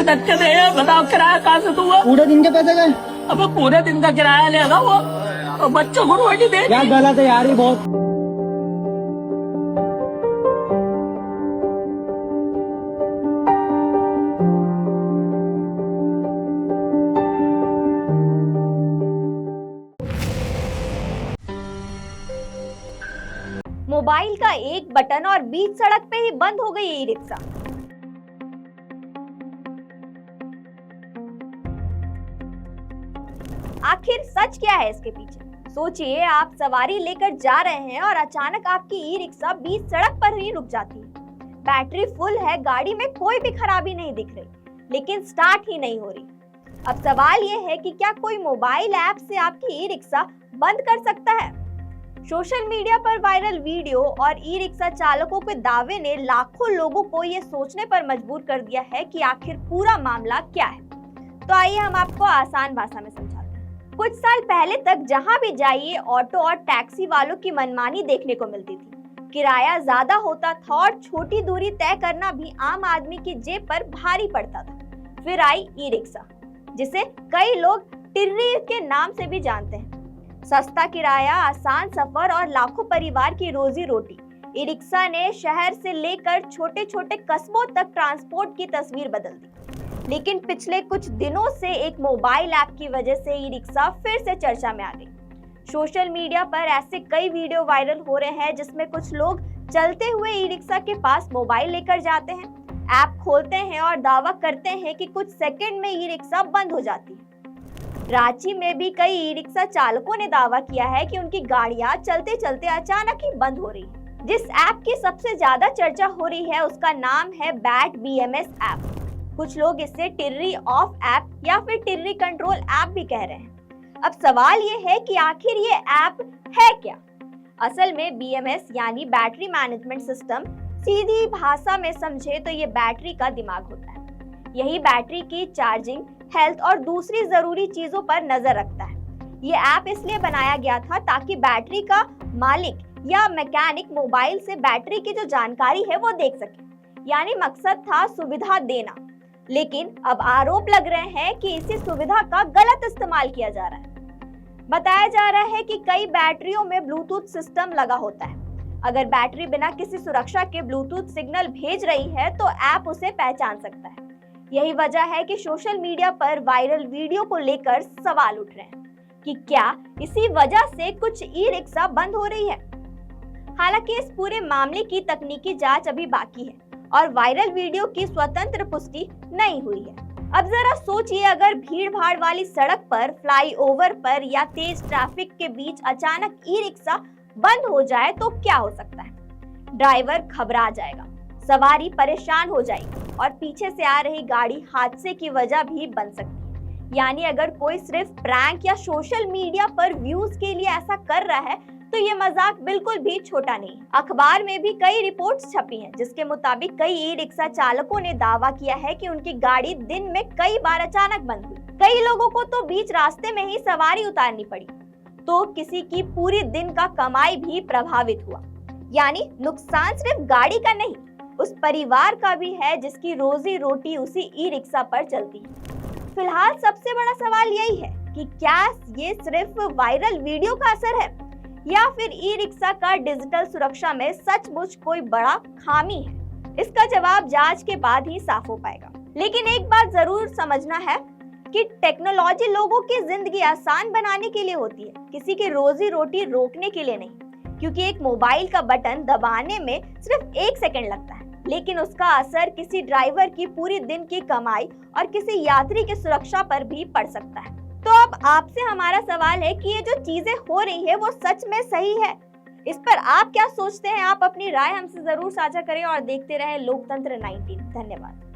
मेहनत कर रहे हैं, बताओ किराया कहाँ से दूंगा? पूरे दिन के पैसे गए? अब पूरे दिन का किराया लेगा वो, और बच्चों को रोटी दे। क्या गलत है यार ये बहुत। मोबाइल का एक बटन और बीच सड़क पे ही बंद हो गई ई रिक्शा। आखिर सच क्या है इसके पीछे? सोचिए, आप सवारी लेकर जा रहे हैं और अचानक आपकी ई रिक्शा बीच सड़क पर ही रुक जाती है। बैटरी फुल है, गाड़ी में कोई भी खराबी नहीं दिख रही, लेकिन स्टार्ट ही नहीं हो रही। अब सवाल ये है कि क्या कोई मोबाइल ऐप से आपकी ई रिक्शा बंद कर सकता है? सोशल मीडिया पर वायरल वीडियो और ई रिक्शा चालकों के दावे ने लाखों लोगों को ये सोचने पर मजबूर कर दिया है कि आखिर पूरा मामला क्या है। तो आइए हम आपको आसान भाषा में समझाते हैं। कुछ साल पहले तक जहां भी जाइए ऑटो और टैक्सी वालों की मनमानी देखने को मिलती थी। किराया ज्यादा होता था और छोटी दूरी तय करना भी आम आदमी की जेब पर भारी पड़ता था। फिर आई ई रिक्शा, जिसे कई लोग टिर्री के नाम से भी जानते हैं। सस्ता किराया, आसान सफर और लाखों परिवार की रोजी रोटी। ई रिक्शा ने शहर से लेकर छोटे छोटे कस्बों तक ट्रांसपोर्ट की तस्वीर बदल दी। लेकिन पिछले कुछ दिनों से एक मोबाइल ऐप की वजह से ई रिक्शा फिर से चर्चा में आ गई। सोशल मीडिया पर ऐसे कई वीडियो वायरल हो रहे हैं जिसमें कुछ लोग चलते हुए ई रिक्शा के पास मोबाइल लेकर जाते हैं, ऐप खोलते हैं और दावा करते हैं कि कुछ सेकंड में ई रिक्शा बंद हो जाती है। रांची में भी कई ई रिक्शा चालकों ने दावा किया है कि उनकी गाड़ियां चलते चलते अचानक ही बंद हो रही है। जिस ऐप की सबसे ज्यादा चर्चा हो रही है उसका नाम है बैट BMS ऐप। कुछ लोग इसे टिर्री ऑफ ऐप या फिर टिर्री कंट्रोल ऐप भी कह रहे हैं। अब सवाल ये है कि आखिर ये ऐप है क्या? असल में BMS यानी बैटरी मैनेजमेंट सिस्टम, सीधी भाषा में समझे तो ये बैटरी का दिमाग होता है। यही बैटरी की चार्जिंग, हेल्थ और दूसरी जरूरी चीजों पर नजर रखता है। ये ऐप इसलिए बनाया गया था ताकि बैटरी का मालिक या मैकेनिक मोबाइल से बैटरी की जो जानकारी है वो देख सके। यानी मकसद था सुविधा देना। लेकिन अब आरोप लग रहे हैं कि इसी सुविधा का गलत इस्तेमाल किया जा रहा है। बताया जा रहा है कि कई बैटरियों में ब्लूटूथ सिस्टम लगा होता है। अगर बैटरी बिना किसी सुरक्षा के ब्लूटूथ सिग्नल भेज रही है तो ऐप उसे पहचान सकता है। यही वजह है कि सोशल मीडिया पर वायरल वीडियो को लेकर सवाल उठ रहे हैं कि क्या इसी वजह से कुछ ई रिक्शा बंद हो रही है। हालांकि इस पूरे मामले की तकनीकी जांच अभी बाकी है और वायरल वीडियो की स्वतंत्र पुष्टि नहीं हुई है। अब जरा सोचिए, अगर भीड़ भाड़ वाली सड़क पर, फ्लाईओवर पर या तेज ट्रैफिक के बीच अचानक ई रिक्शा बंद हो जाए तो क्या हो सकता है? ड्राइवर घबरा जाएगा, सवारी परेशान हो जाएगी और पीछे से आ रही गाड़ी हादसे की वजह भी बन सकती है। यानी अगर कोई सिर्फ प्रैंक या सोशल मीडिया पर व्यूज के लिए ऐसा कर रहा है तो ये मजाक बिल्कुल भी छोटा नहीं। अखबार में भी कई रिपोर्ट्स छपी हैं जिसके मुताबिक कई ई रिक्शा चालकों ने दावा किया है कि उनकी गाड़ी दिन में कई बार अचानक बंद हुई। कई लोगों को तो बीच रास्ते में ही सवारी उतारनी पड़ी, तो किसी की पूरी दिन का कमाई भी प्रभावित हुआ। यानी नुकसान सिर्फ गाड़ी का नहीं, उस परिवार का भी है जिसकी रोजी रोटी उसी ई रिक्शा पर चलती है। फिलहाल सबसे बड़ा सवाल यही है कि क्या ये सिर्फ वायरल वीडियो का असर है या फिर ई रिक्शा का डिजिटल सुरक्षा में सचमुच कोई बड़ा खामी है? इसका जवाब जांच के बाद ही साफ हो पाएगा। लेकिन एक बात जरूर समझना है कि टेक्नोलॉजी लोगों की जिंदगी आसान बनाने के लिए होती है, किसी की रोजी रोटी रोकने के लिए नहीं। क्योंकि एक मोबाइल का बटन दबाने में सिर्फ 1 सेकंड लगता है, लेकिन उसका असर किसी ड्राइवर की पूरी दिन की कमाई और किसी यात्री की सुरक्षा पर भी पड़ सकता है। तो अब आपसे हमारा सवाल है कि ये जो चीजें हो रही है वो सच में सही है? इस पर आप क्या सोचते हैं? आप अपनी राय हमसे जरूर साझा करें और देखते रहें लोकतंत्र 19। धन्यवाद।